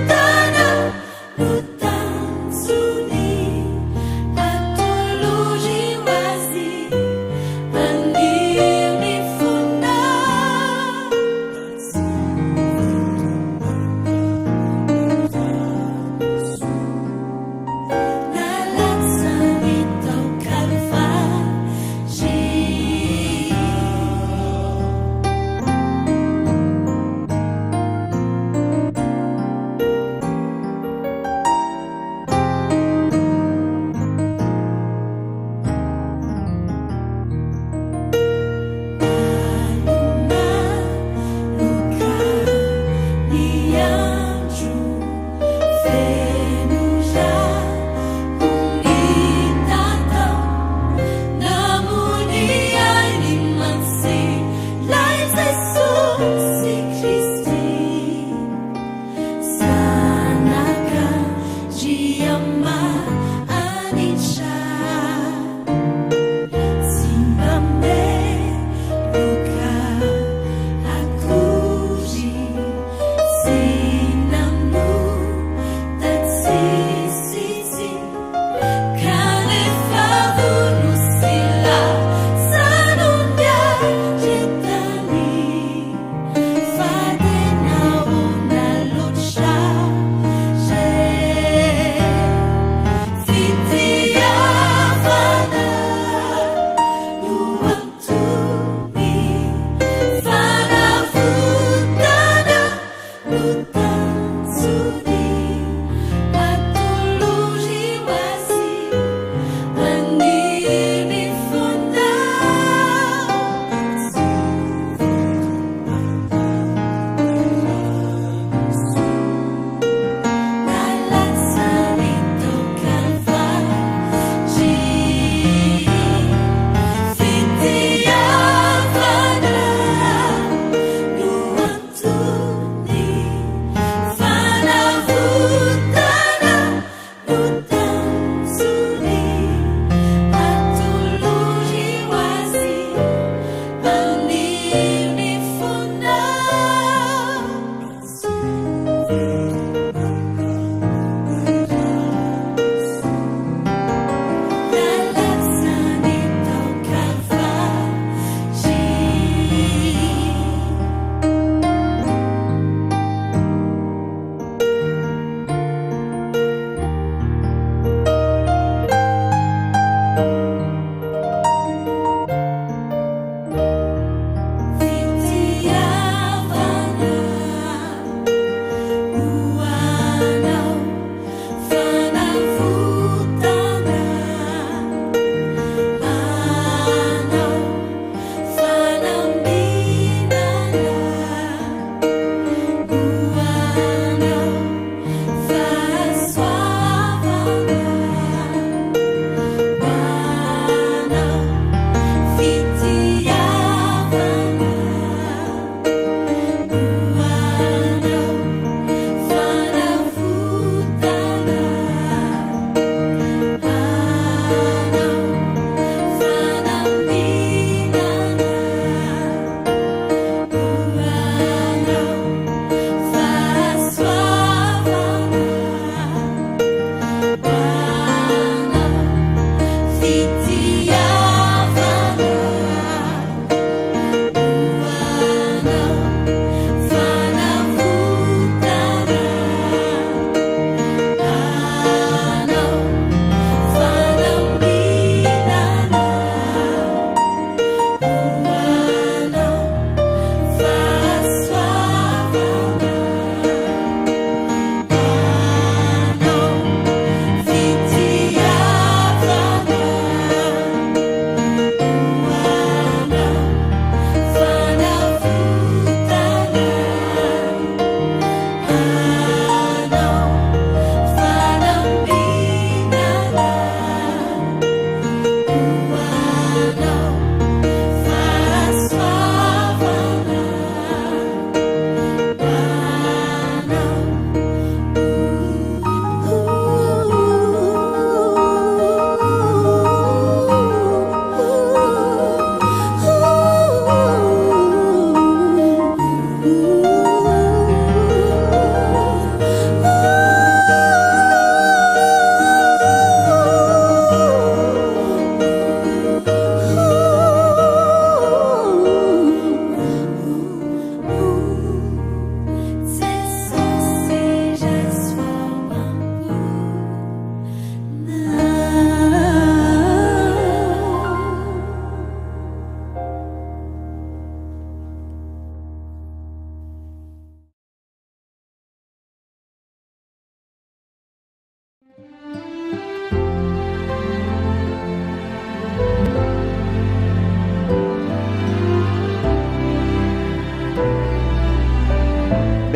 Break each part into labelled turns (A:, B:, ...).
A: Tanah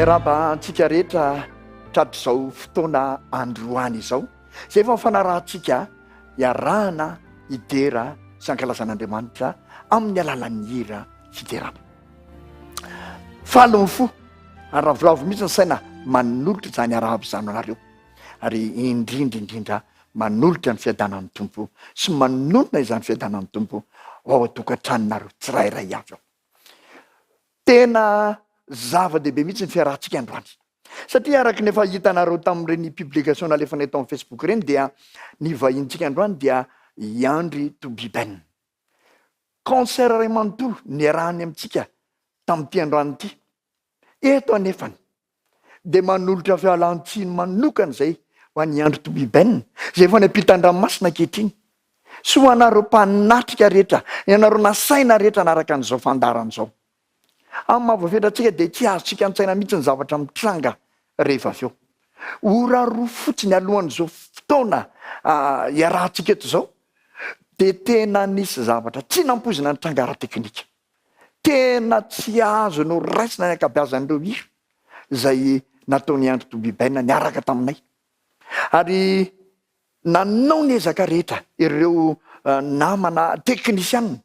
A: Miaraba antsika rehetra tratrizao fotoana androany izao zay efa mifanarahantsika iarahana idera sankalazan'Andriamanitra amin'ny alalan'ny hira fiderana. Falo fo ary ravolavo mihitsy ny saina manolotra izany arahaba izany anareo ary indrindra manolotra ny fiadanan'ny tompo sy manonona izany fiadanan'ny tompo ao atokantraninareo tsirairay avy ao. Tena zava-dehibe mihitsy ny fiarahantsika androany satria araka ny efa hitanareo tamin'ireny publication nalefa ny eto amin'ny Facebook ireny dia ny vahintsika androany dia Andri Toubi-Ben. Concert ray manontolo niarahany amintsika tamin'ity androany ity. Eto anefany dia manolotra fialan-tsiny manokana izay ho an'ny Andri Toubi-Ben zay efa nampita-dranomasina ankehitriny. Sy ho anareo mpanatrika rehetra, ianareo nasaina rehetra anaraka an'izao fandarana izao. Amin'ny mahavafetratsika dia tsy azontsika an-tsaina mihitsy ny zavatra mitranga rehefa avy eo. Ora roa fotsiny alohan'izao fotoana iarahantsika eto izao dia tena nisy zavatra tsy nampozina ny tranga ara-teknika. Tena tsy azo no raisina ny ankabeazan'ireo hira izay nataon'ny Andri Toubi-Ben niaraka taminay. Ary nanao ny ezaka rehetra ireo namana teknisianina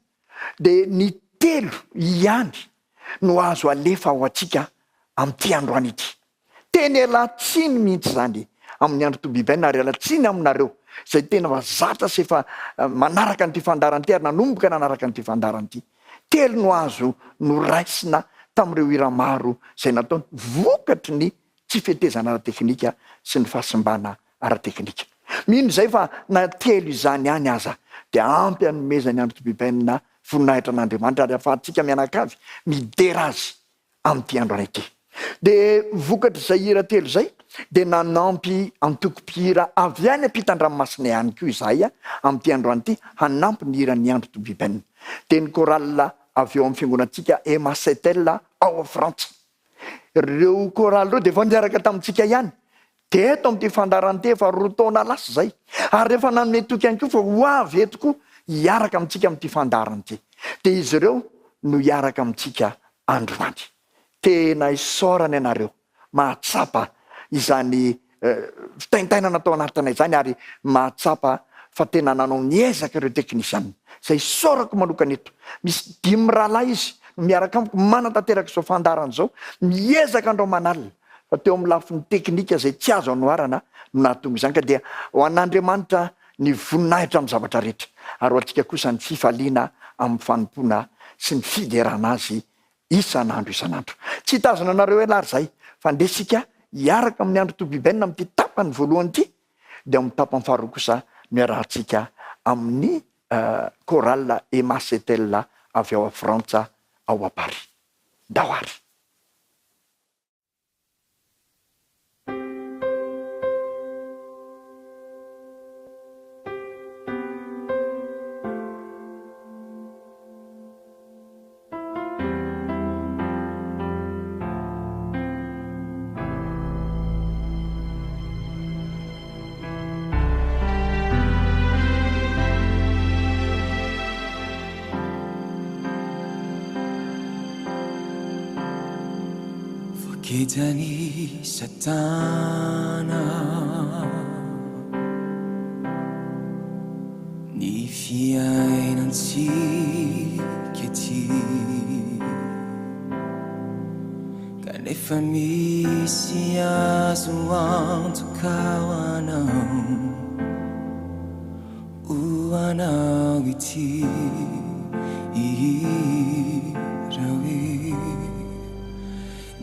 A: dia ny telo ihany no azo alefa ao antsika amin'ity androany ity. Teny alatsiny mihitsy zany amin'ny Andri Toubi-Ben ary alatsiny aminareo izay tena mazatra sy efa manaraka n'ity fandaran'ity ary nanomboka nanaraka n'ity fandaran'ity. Telo no azo no raisina tamin'ireo hira maro izay nataony vokatry ny tsy fihetezana ara-teknika sy ny fahasimbana ara-teknika. Mino izay fa na telo izany ihany aza dia ampy hanomezany Andri Toubi-Ben na voninahitra an'Andriamanitra ary ahafahantsika mianakavy midera azy amin'ity androany ity. Dia vokatry izay hira telo izay dia nanampy antoko-pihira avy any ampitan-dranomasina ihany koa izahay amin'ity androany ity hanampy ny hiran'ny Andri Toubi-Ben. Dia ny chorale avy eo amin'ny fiangonantsika FMC ao Frantsa. Ireo chorale ireo dia efa niaraka tamintsika ihany. Dia eto amin'ity fandarana ity efa 2 taona lasa izay. Ary rehefa nanome toky ihany koa fa ho avy eto koa hiaraka amintsika amin'ity fandarana ity. Dia izy ireo no hiaraka amintsika androany. Tena isaorana ianareo mahatsapa izany fitaintainana atao anatinay izany ary mahatsapa fa tena nanao niezaka ireo teknisianina. Izay isaorako manokana eto. Misy 5 rahalahy izy miaraka amiko manatanteraka izao fandarana izao miezaka andreo manalina. Fa teo amin'ny lafin'ny teknika izay tsy azo anoharana no nahatonga izany ka dia ho an'Andriamanitra ny voninahitra amin'ny zavatra rehetra. Ary ho antsika kosa ny fifaliana amin'ny fanompoana sy ny fiderana azy isan'andro isan'andro. Tsy tazana anareo ela ary izay fa ndesika hiaraka amin'ny Andri Toubi-Ben amin'ity tapany voalohany ity dia amin'ny tapany faharoa kosa miarahantsika amin'ny chorale FMC avy ao a Frantsa ao a Paris. Dahoary.
B: Kitani satana ni fiainantsika ity kanefa misy azo antoka ho anao ity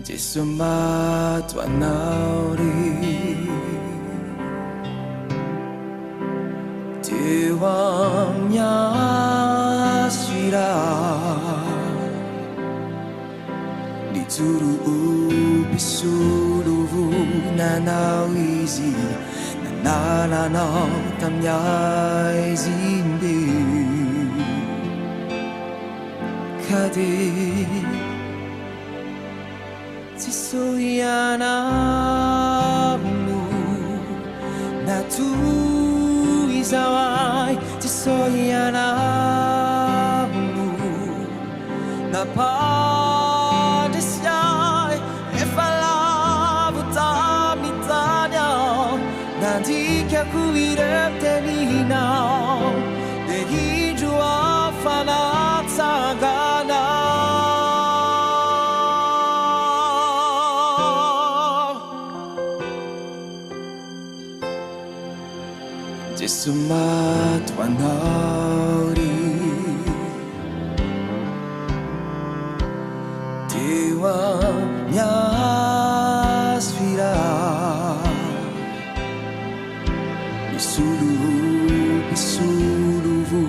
B: Jesu mato anauri Teu minha sira Dituru ubisuluvu nanau izi Nanananau tamya izimbi Kadi Tisoyanamnu Natu izawai Tisoyanamnu Napadisai Efala Nanti aku hidup telinau Degi jua fanat sagana Jesumat wanari Dewa nyasvira Bisuluvu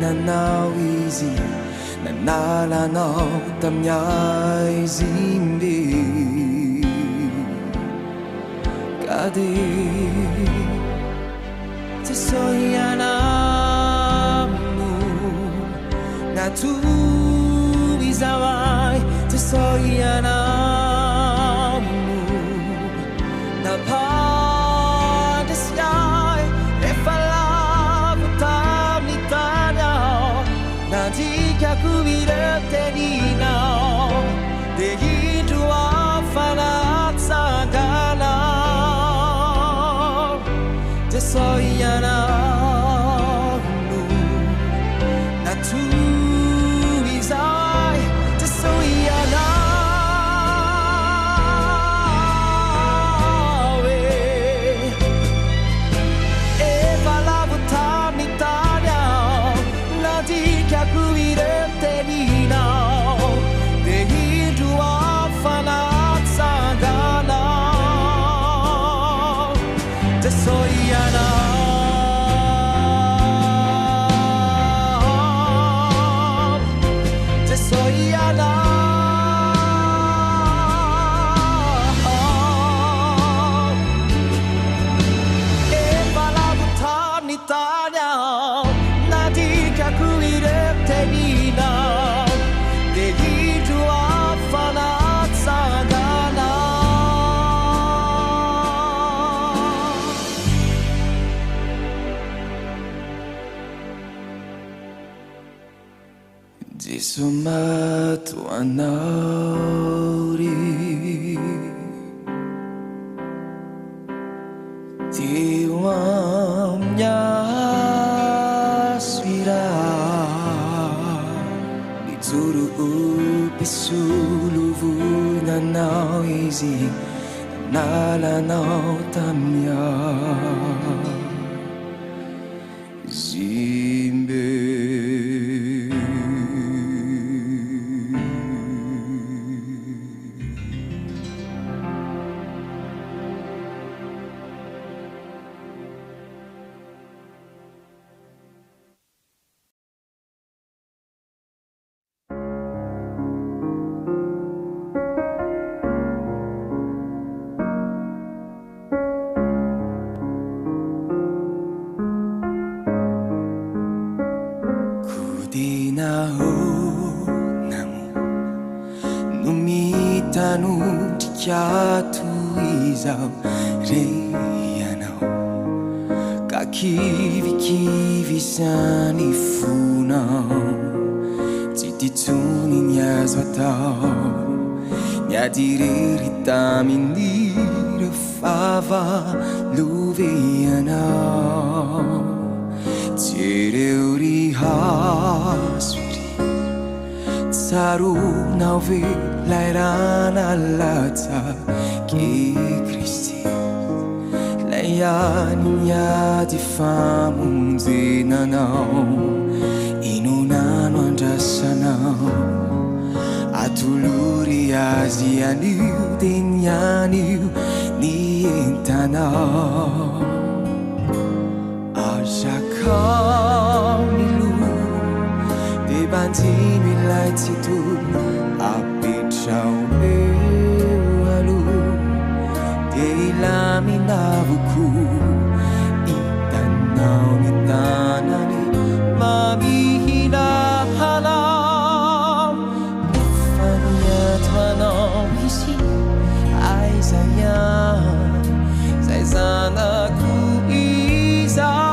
B: nanawizi Nanalanau tamnyai zimbi Kade Tesoyanamu Natu izawai Tesoyanamu Napa Aku hidup telinau Degi dua fanat sagana Tesoyanamu Natu izai Tesoyanawe Eva la vutam nitanya Nadi aku hidup telinau Degi dua fanat sagana Tesoyana Tesoyana Eva la vutam nitanya Nadi aku hidup telinau Degi dua fanat sagana Jesumat wanari Tiwamnya Zuru pisuluvu nanau izi Nalanau tamya Zimbe Numitanu dikyatu izau reyanau Kakivi sanifunau Tititsuni nyazwatau Nyadiriritaminira fava luveyanau Tireuri hasuri Saru nauve lairana lata Ki Kristi Layaninya di famunzi nanau Inunano andrasanau Atuluri azianiu denyaniu nientanau Arjakau nilu Debandinu ilai titu Apitau alu Deilaminavuku Itanau nitanani Mamihina halau Ufania tuanau isi Aizaya Zaizanaku izau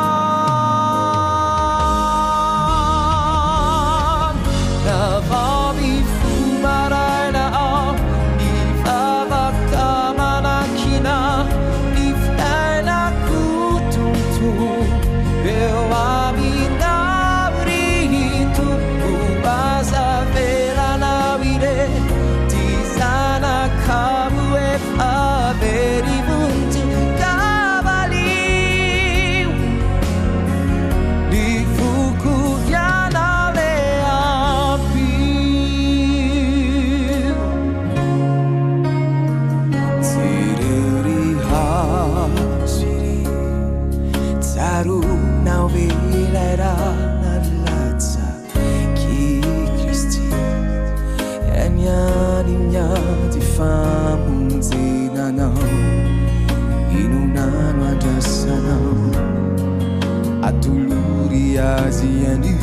B: Taru na vilera na lazza chi Cristi Enya di famunzina na inunano adasana atuluri aziani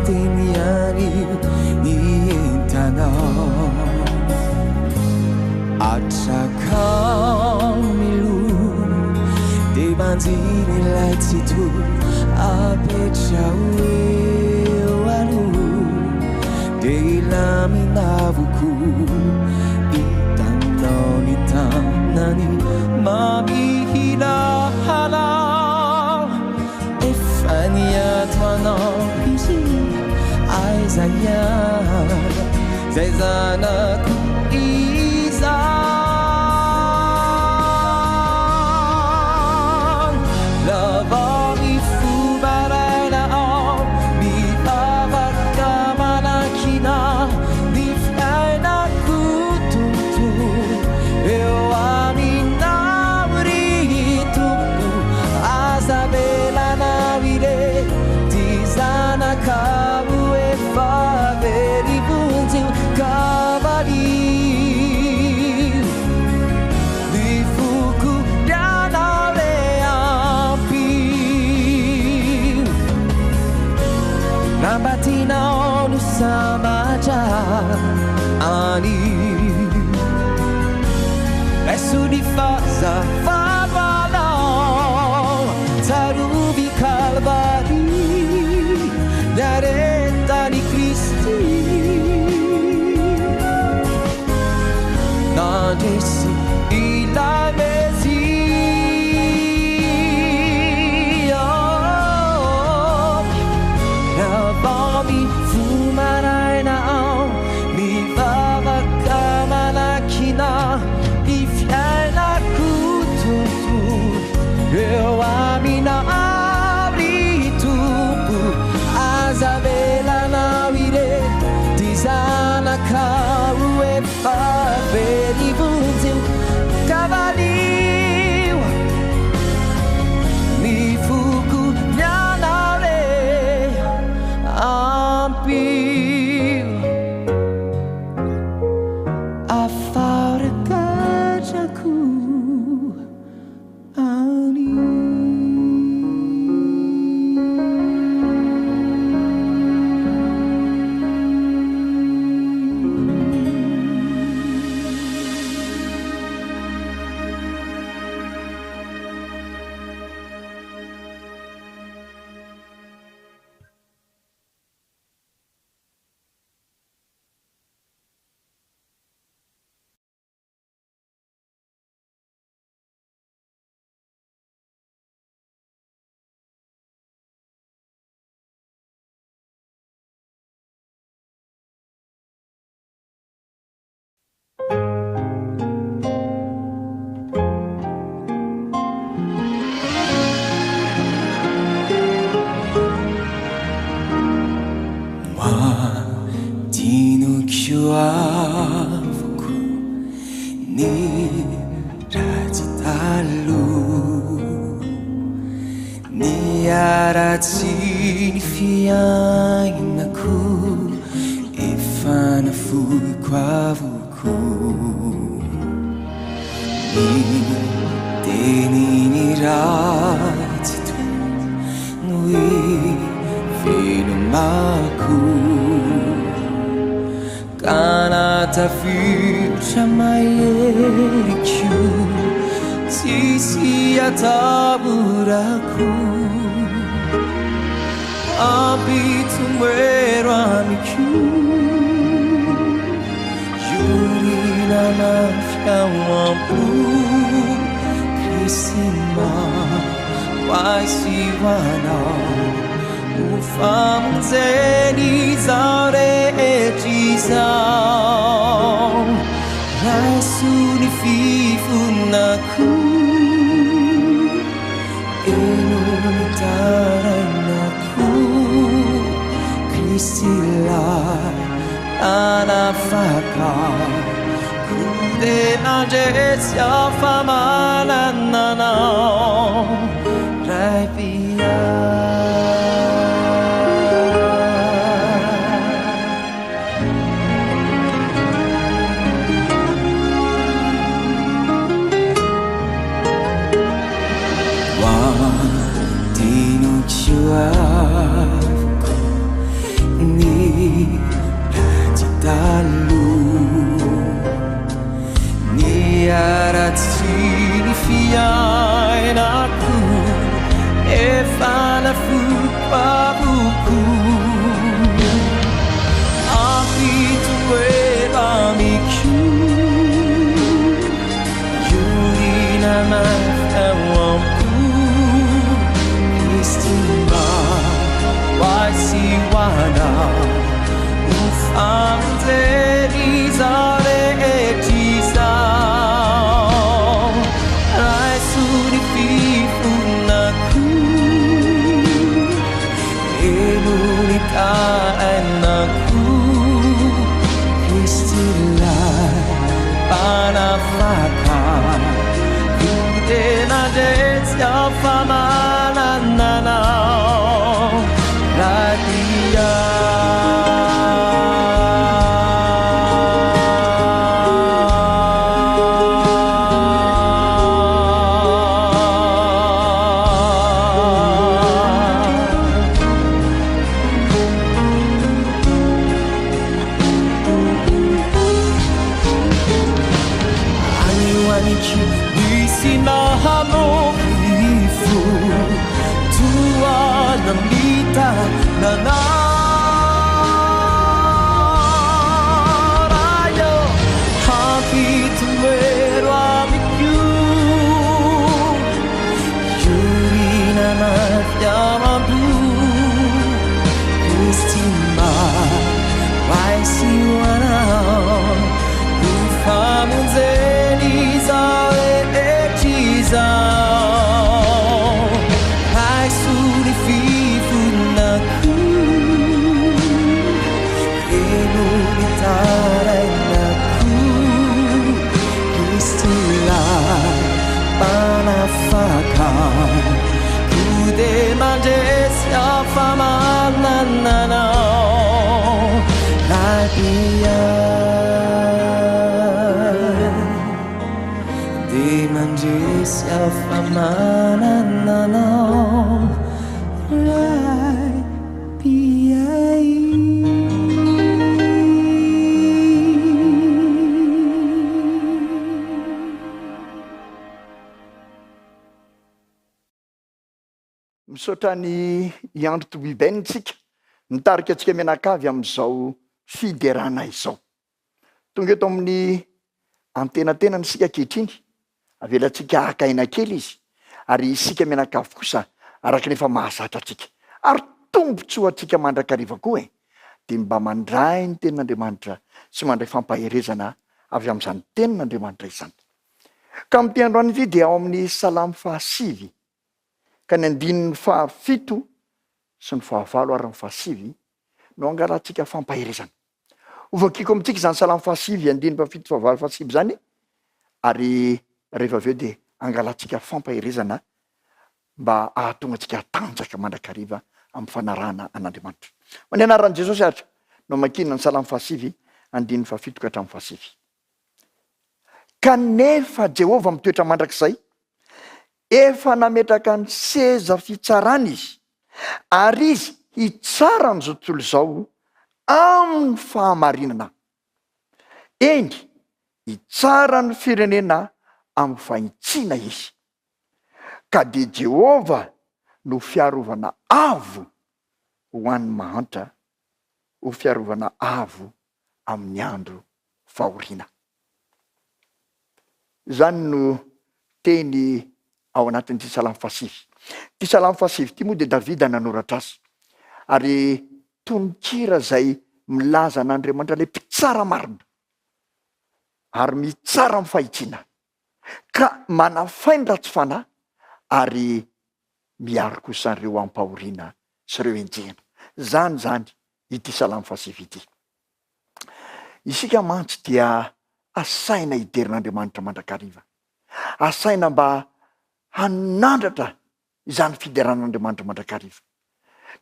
B: temiani ientana Atrakamilu de banzini lazitu apechawe waru de laminavuku itanoni tanani mamihila hala efaniatwana bisi aizanya zaizana Batina no samaja ani Resu di faza favalo Tarubi calvari Daretta di Cristi Nadesi ila Eu amina abri tupu Azabela na wire Dizana karu e faveri bunzil Cavaliu Ni fuku nyanare Ampiu Afare kajaku Dinukiwavuku ni rajitalu ni aratini fiainaku ifanafui kwavuku ni denini rajitu nui velumaku Kanata ficha mayeriku Sisi ataburaku Abitu mwero amiku Yuri na mafia wampu Krisima waisiwana Ufamzeni zaure etizao Rasuni fifunaku Enuntaranaku Krisila anafaka Kude ajesia famalanana
A: Misaotra ny Andri Toubi-Ben tsika nitarika antsika mianakavy amin'izao fiderana izao. Tonga eto amin'ny antenatenany sika ankehitriny, avelantsika akaina kely izy, ary isika mianakavy kosa araka nefa mahazatra atsika. Ary tombontsoa atsika mandrakariva koa dia mba mandray ny tenin'Andriamanitra sy mandray fampaherezana avy amin'izany tenin'Andriamanitra izany. Ka amin'ity androany ity dia ao amin'ny Salamo 5 ka ny 7 sy ny 9 ary ny 7 no angalantsika fampaherezana. Ovakiko amintsika izany Salamo 5, 7, 9, 7 zany, ary rehefa avy eo dia angalantsika fampaherezana mba ahatonga antsika tanjaka mandrakariva amin'ny fanarahana an'Andriamanitra. Ny anaran'i Jesosy ary no mankina ny Salamo 5, 7 ka hatramin'ny 7. Kanefa Jehova mitoetra mandrakizay, efa nametraka ny seza fitsarana izy, ary izy hitsara n'izao tontolo izao amin'ny fahamarinana. Eny, hitsara ny firenena amin'ny fahintsiana izy. Ka dia Jehova no fiarovana avo ho an'ny mahantra, ho fiarovana avo amin'ny andro fahoriana. Zany no teny ao anatin'ity Salamo 5. Ty Salamo 5 ty moa dia Davida nanoratra azy, ary tononkira zay milaza an'Andriamanitra ilay mpitsara marina ary mitsara amin'ny fahitsiana, ka manafainy ratsy fanahy ary miaro kosa ireo ampahoriana sy ireo enjehana. Zany ity Salamo 5 ity. Isika mantsy dia asaina hiderin'Andriamanitra mandrakariva, asaina mba hanandratra izany fideran'Andriamanitra mandrakariva.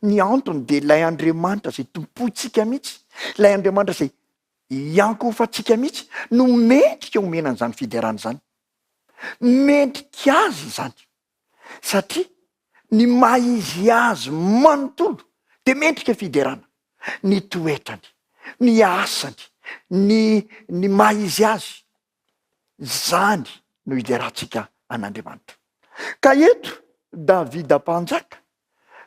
A: Ny antony de ilay Andriamanitra zay tompontsika mihitsy, ilay Andriamanitra zay iankofantsika mihitsy no mendrika omena an'izany fiderana zany. Mendrika azy izany satria ny maha izy azy manontolo de mendrika fiderana. Ny toetrany, ny asany, ny maha izy azy, zany no hiderantsika an'Andriamanitra. Ka eto Davida mpanjaka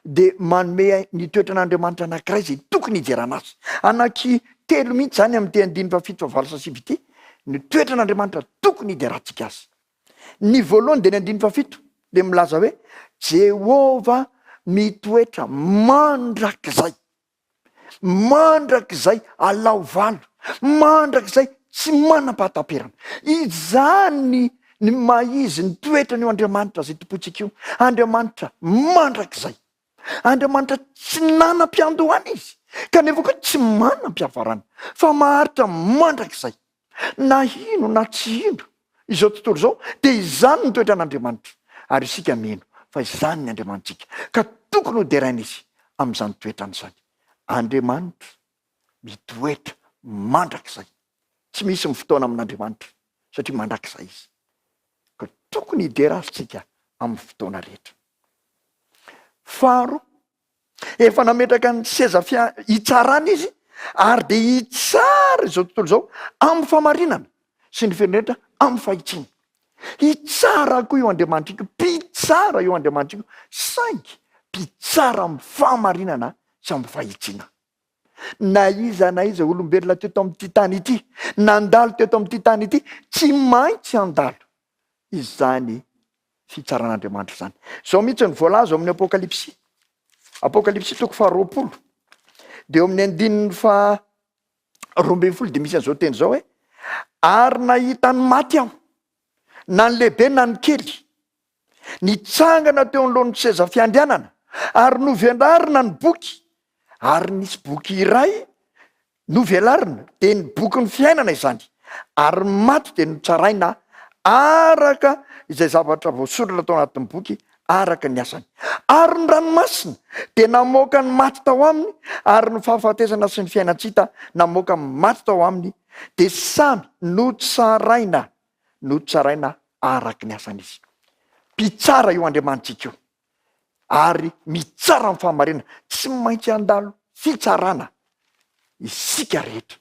A: de manome ny toetran'Andriamanitra anankiray zay tokony hijerana azy. Anaky telo mihitsy zany amin'ny teny 5:7 ny toetran'Andriamanitra tokony hiderantsika azy. Ny voalohany de ny 5 de milaza hoe Jehova mitoetra mandrakizay. Mandrakizay alao valo, mandrakizay tsy manam-pahatamperana. Izany ny maizy ny toetra ny Andriamanitra zay tompontsika io. Andriamanitra mandrakizay. Andriamanitra tsy nanam-piandohana izy, kanefa koa tsy manam-piavarana, fa maharitra mandrakizay. Na ino na tsy ino izao tontolo izao de izany ny toetran'Andriamanitra. Ary isika mino fa izany ny Andriamanitsika, ka tokony ho deraina izy amin'izany toetrany izany. Andriamanitra mitoetra mandrakizay. Tsy misy ny fotoana amin'Andriamanitra satria mandrakizay izy, ka tokony hidera azitsika amin'ny fotoana rehetra. Faharoa, efa nametraka ny seza hitsarana izy ary de hitsara izao tontolo izao amin'ny famarinana sy ny firenena amin'ny fahitsiana. Hitsara koa io Andriamanitra io, mpitsara io Andriamanitra io, saingy mpitsara amin'ny famarinana sy amin'ny fahitsiana. Na iza olombelona teto amin'ity tany ity, nandalo teto amin'ity tany ity, tsy maintsy handalo izany fitsaran'Andriamanitra zany. Zao mihitsy ny voalaza amin'ny Apokalipsy 20 de eo amin'ny 12 de misy an'izao teny zao hoe ary nahita ny maty aho, na ny lehibe na ny kely, nitsangana teo anoloan'ny seza fiandrianana, ary novelarina ny boky, ary nisy boky iray novelarina de ny boky ny fiainana izany, ary ny maty de notsaraina araka izay zavatra voasoratra tao anatin'ny boky araka ny asany. Ary ny ranomasina de namoaka ny maty tao aminy, ary ny fahafatesana sy ny fiainatsita namoaka ny maty tao aminy, de samy notsaraina araka ny asany izy. Mpitsara io Andriamanitsika io, ary mitsara amin'ny fahamarinana, tsy maintsy handalo fitsarana isika rehetra,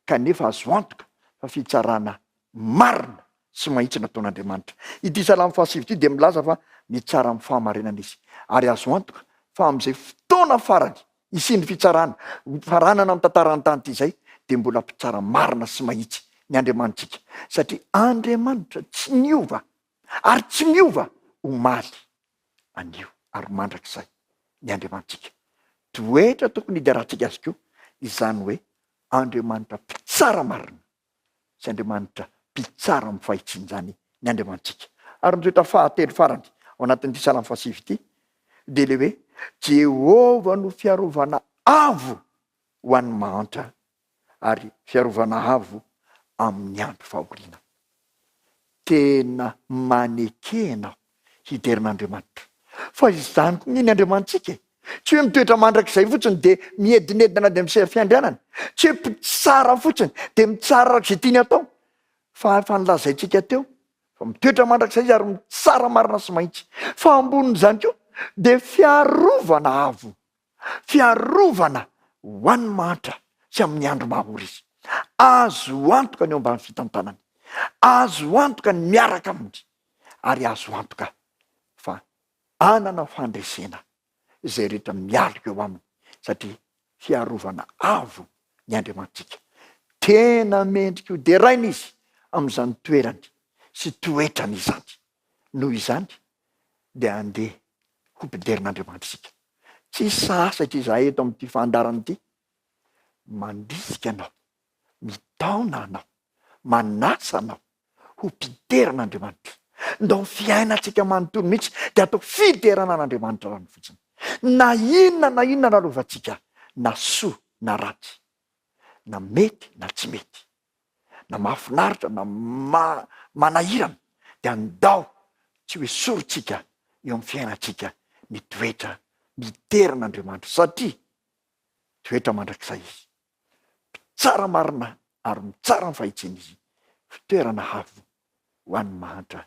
A: kanefa azo antoka fa fitsarana marina sy mahitsy nataon'Andriamanitra. Ity Salamy 7 de milaza fa mitsara amin'ny fahamarinana izy, ary azo antoka fa amin'izay fotoana farany isiny fitsarana faranana amin'ny tantarany tany ity zay de mbola mpitsara marina sy mahitsy ny Andriamanitsika, satria Andriamanitra tsy miova ary tsy miova omaly anio ary mandrakizay ny Andriamanitsika. Toetra tokony hiderantsika azy koa izany hoe Andriamanitra mpitsara marina sy Andriamanitra mpitsara amin'ny fahitsiny zany ny Andriamanitsika. Ary ny toetra fahatelo farany ao anatin'ity Salamy 7 ity de le hoe Jehova no fiarovana avo ho an'ny mahantra ary fiarovana avo amin'ny andro fahoriana. Tena manekena hiderin'Andriamanitra, fa izany koa ny Andriamanitsika, tsy hoe mitoetra mandrakizay fotsiny de miedinedina de misea fiandrianana, tsy hoe mpitsara fotsiny de mitsara zay tiany atao, fa nilazaintsika teo fa mitoetra mandrakizay izy ary mitsara marina sy mahitsy. Fa ambonin'izany koa de fiarovana avo, fiarovana ho an'ny mahantra sy amin'ny andro mahaory izy. Azo antoka ny eo ambany fitantanany, azo antoka ny miaraka aminy, ary azo antoka fa anana fandresena izay rehetra mialika eo aminy, satria fiarovana avo ny Andriamanitsika. Tena mendrika io de raina izy amin'izany toerany sy toetrany izany. Noho izany de andeha ho piderin'Andriamanitsika. Tsy sasatra izahay eto amin'ity fandarana ity, mandrisika anao, mitaona anao, manasa anao ho piderin'Andriamanitra. Ndao fiainantsika manontolo mihitsy de atao fiderana an'Andriamanitra rano fotsiny. Na inona nalovantsika, na soa na ratsy, na mety na tsy mety, na mahafinaritra na manahirana, de andao tsy hoe sorontsika eo amin'ny fiainantsika ny toetra miteran'Andriamanitra satria toetra mandrakizay izy tsara marina ary mitsara ny fahitsiny izy fitoerana havo ho an'ny mahatra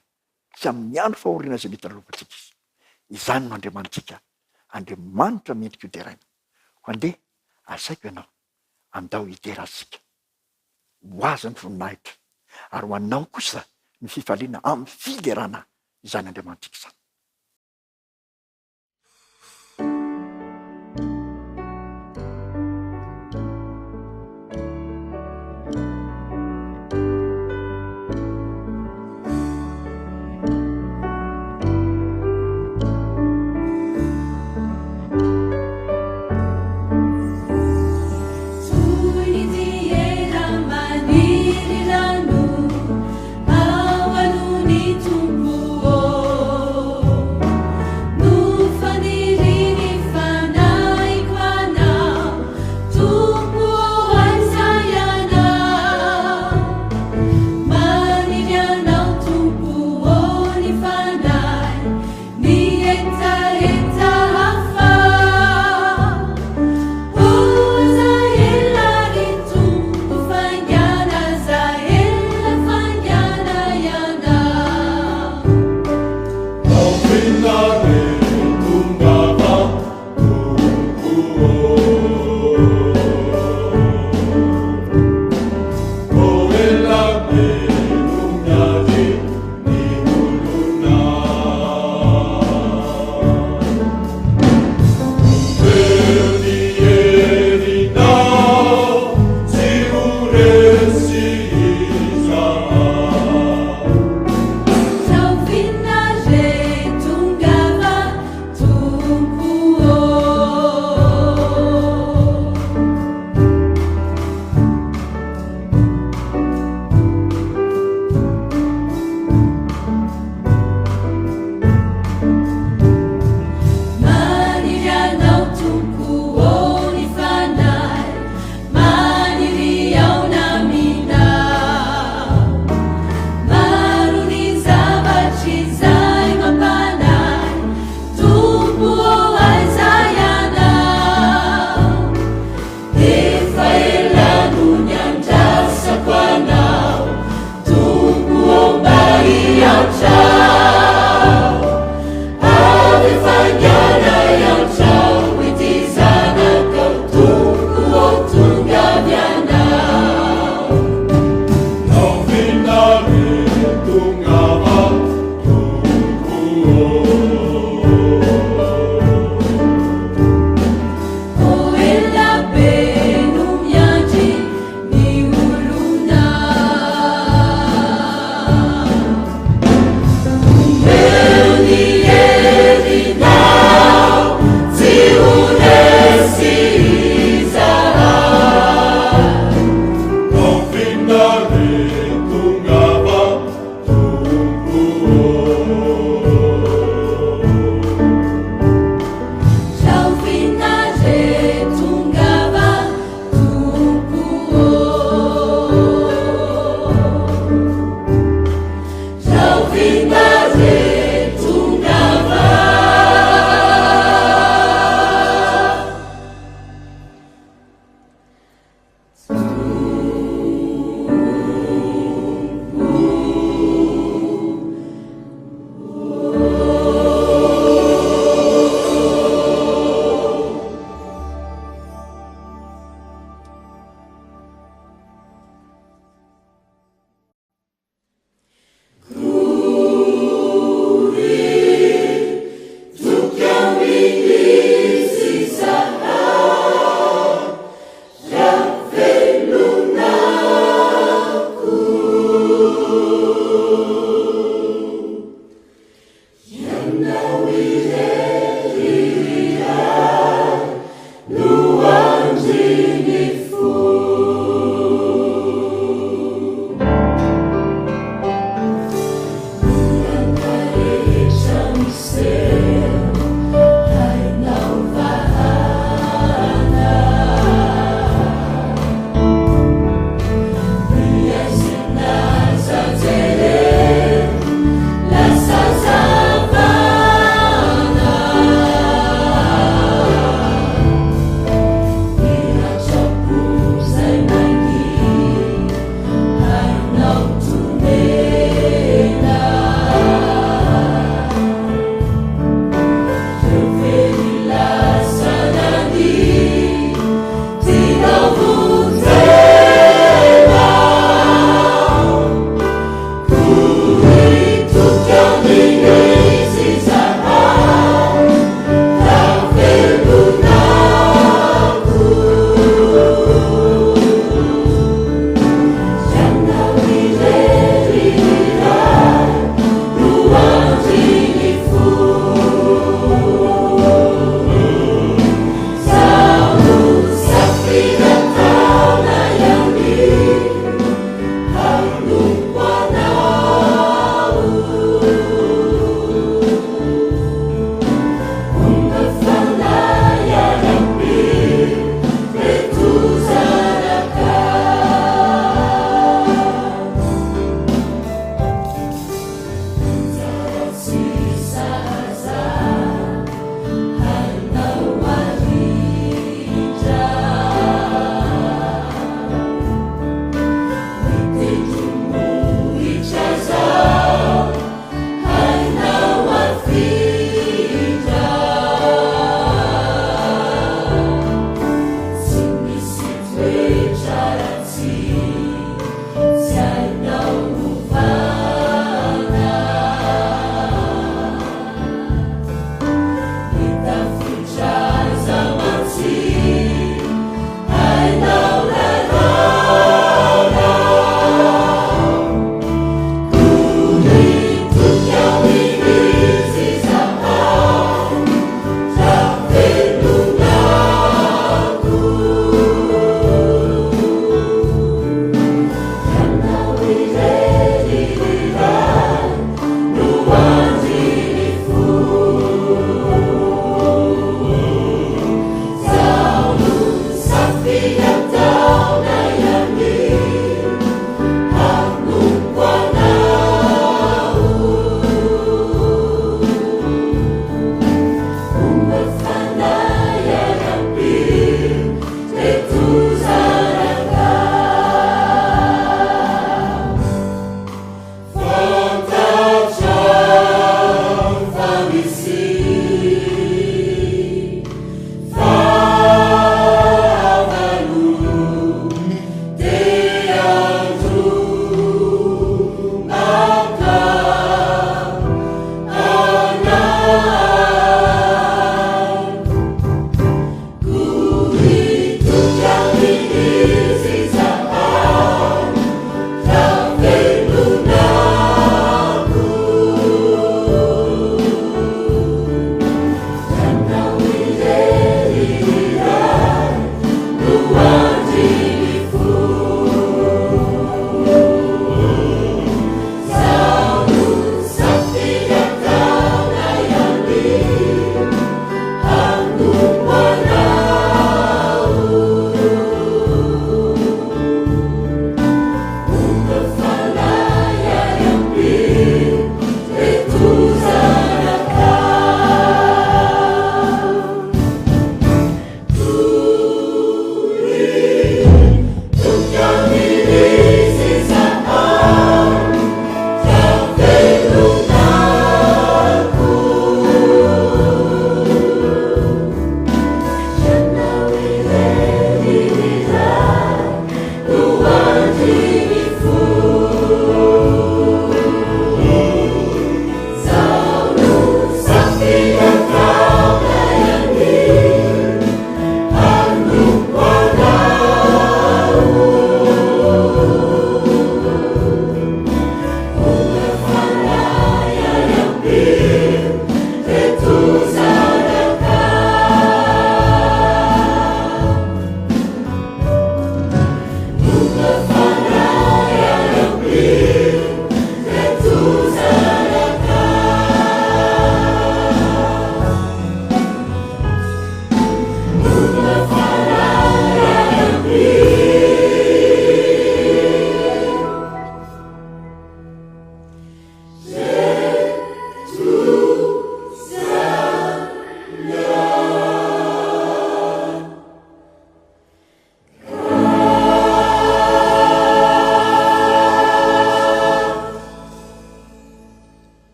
A: sy amin'ny andro fahoriana zay mety ralovatsika izy izany no andriamanitsika andriamanitra mendrika io teraina ho andeha asaiko ianao andao hiterasika ho aza ny voninahitra ary ho anao kosa ny fifaliana amin'ny fiderana izany andriamanitsika izany.
C: Awanu ni tumbuo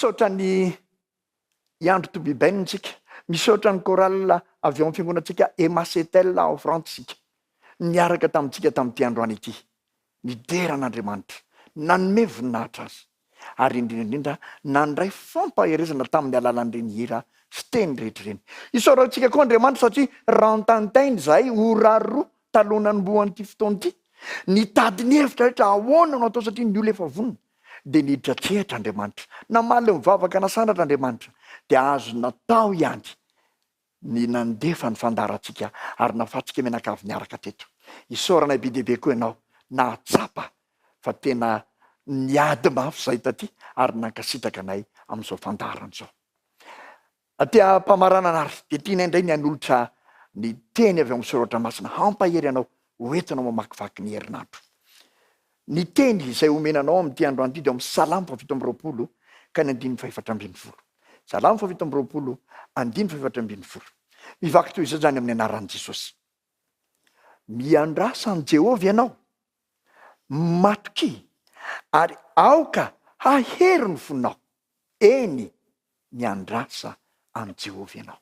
A: misaotra ny Andri Toubi-Ben tsika, misaotra ny chorale avy eo amin'ny fiangonantsika Emasetel ao Frantsika, niaraka tamintsika tamin'ity androany ity, nideran'Andriamanitra, nanome voninahitra azy, ary indrindraindrindra nandray fampaherezana tamin'ny alalan'ireny hira sy teny rehetra ireny. Isaorantsika koa Andriamanitra satria rantantainy zahay oraro talona nomboan'ity fotoana ity, nitady ny hevitra rehetra ahoana no atao satria ny olo efa vonona, dia niditra tsehatra Andriamanitra, namaly mivavaka nasandratra Andriamanitra, dia azo natao ihany ny nandefa ny fandarantsika ary nahafahantsika menakavy niaraka teto. Isaorana be dehibe koa ianao, nahatsapa fa tena niady mafy zay taty ary nankasitraka anay amin'izao fandaran'izao. Atia mpamarana anary dia tiana indray ny hanolotra ny teny avy amin'ny soratra masina, hampahery anao hoentinao mamakivaky ny herinandro. Ny teny izay omenanao amin'ity androany ity dia amin'ny Salamo 7:20 ka ny 5:20. Salamo 7:20, 5:20. Mivaky toy izao zany amin'ny anaran'i Jesosy. Miandrasa an' Jehovah ianao, matoky, ary aoka hahery ny fonao. Eny, miandrasa an' Jehovah ianao.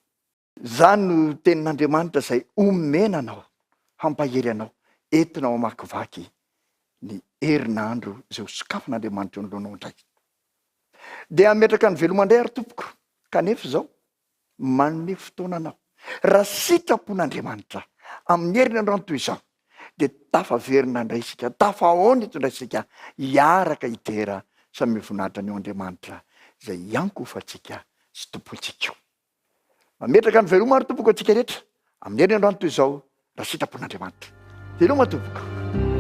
A: Zany no tenin'Andriamanitra izay omenanao, hampahery anao, entinao mamakivaky ny herinandro izay ho sokafan'Andriamanitra eo anoloanao indray. Dia ametraka ny velomandray ary tompoko. Kanefa izao, manome fotoana anao. Raha sitrapon'Andriamanitra amin'ny herinandro toy izao, dia tafaverina indray isika, tafahoana eto indray isika, hiaraka hitera samy voninahitra an'io Andriamanitra izay iankofantsika sy tompontsika. Mametraka ny veloma ary tompoko antsika rehetra amin'ny herinandro toy izao, raha sitrapon'Andriamanitra. Veloma tompoko.